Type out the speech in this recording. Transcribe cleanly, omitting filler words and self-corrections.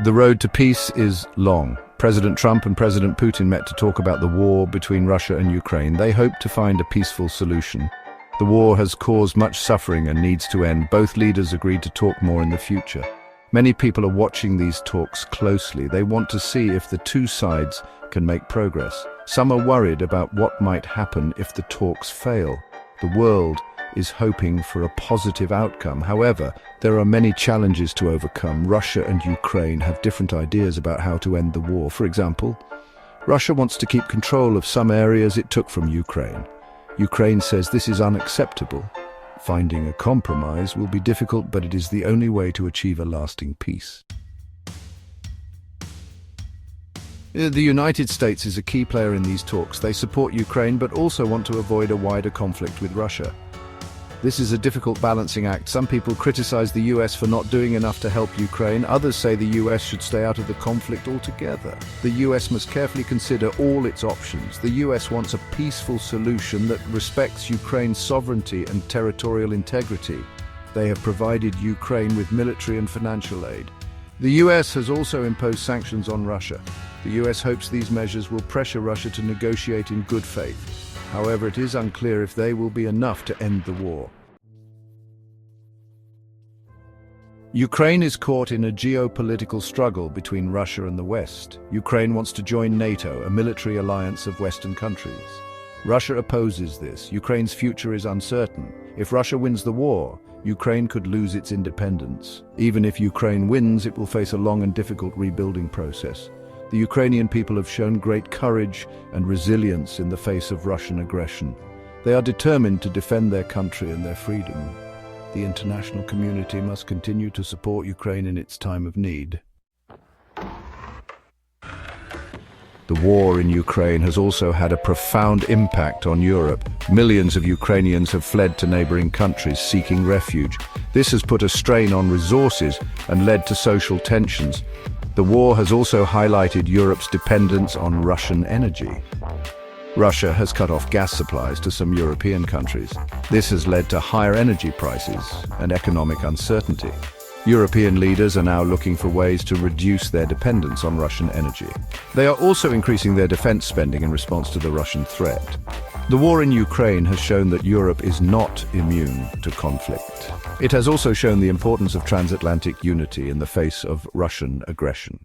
The road to peace is long. President Trump and President Putin met to talk about the war between Russia and Ukraine. They hope to find a peaceful solution. The war has caused much suffering and needs to end. Both leaders agreed to talk more in the future. Many people are watching these talks closely. They want to see if the two sides can make progress. Some are worried about what might happen if the talks fail. The world is hoping for a positive outcome. However, there are many challenges to overcome. Russia and Ukraine have different ideas about how to end the war. For example, Russia wants to keep control of some areas it took from Ukraine. Ukraine says this is unacceptable. Finding a compromise will be difficult, but it is the only way to achieve a lasting peace. The United States is a key player in these talks. They support Ukraine, but also want to avoid a wider conflict with Russia. This is a difficult balancing act. Some people criticize the US for not doing enough to help Ukraine. Others say the US should stay out of the conflict altogether. The US must carefully consider all its options. The US wants a peaceful solution that respects Ukraine's sovereignty and territorial integrity. They have provided Ukraine with military and financial aid. The US has also imposed sanctions on Russia. The US hopes these measures will pressure Russia to negotiate in good faith. However, it is unclear if they will be enough to end the war. Ukraine is caught in a geopolitical struggle between Russia and the West. Ukraine wants to join NATO, a military alliance of Western countries. Russia opposes this. Ukraine's future is uncertain. If Russia wins the war, Ukraine could lose its independence. Even if Ukraine wins, it will face a long and difficult rebuilding process. The Ukrainian people have shown great courage and resilience in the face of Russian aggression. They are determined to defend their country and their freedom. The international community must continue to support Ukraine in its time of need. The war in Ukraine has also had a profound impact on Europe. Millions of Ukrainians have fled to neighboring countries seeking refuge. This has put a strain on resources and led to social tensions. The war has also highlighted Europe's dependence on Russian energy. Russia has cut off gas supplies to some European countries. This has led to higher energy prices and economic uncertainty. European leaders are now looking for ways to reduce their dependence on Russian energy. They are also increasing their defense spending in response to the Russian threat. The war in Ukraine has shown that Europe is not immune to conflict. It has also shown the importance of transatlantic unity in the face of Russian aggression.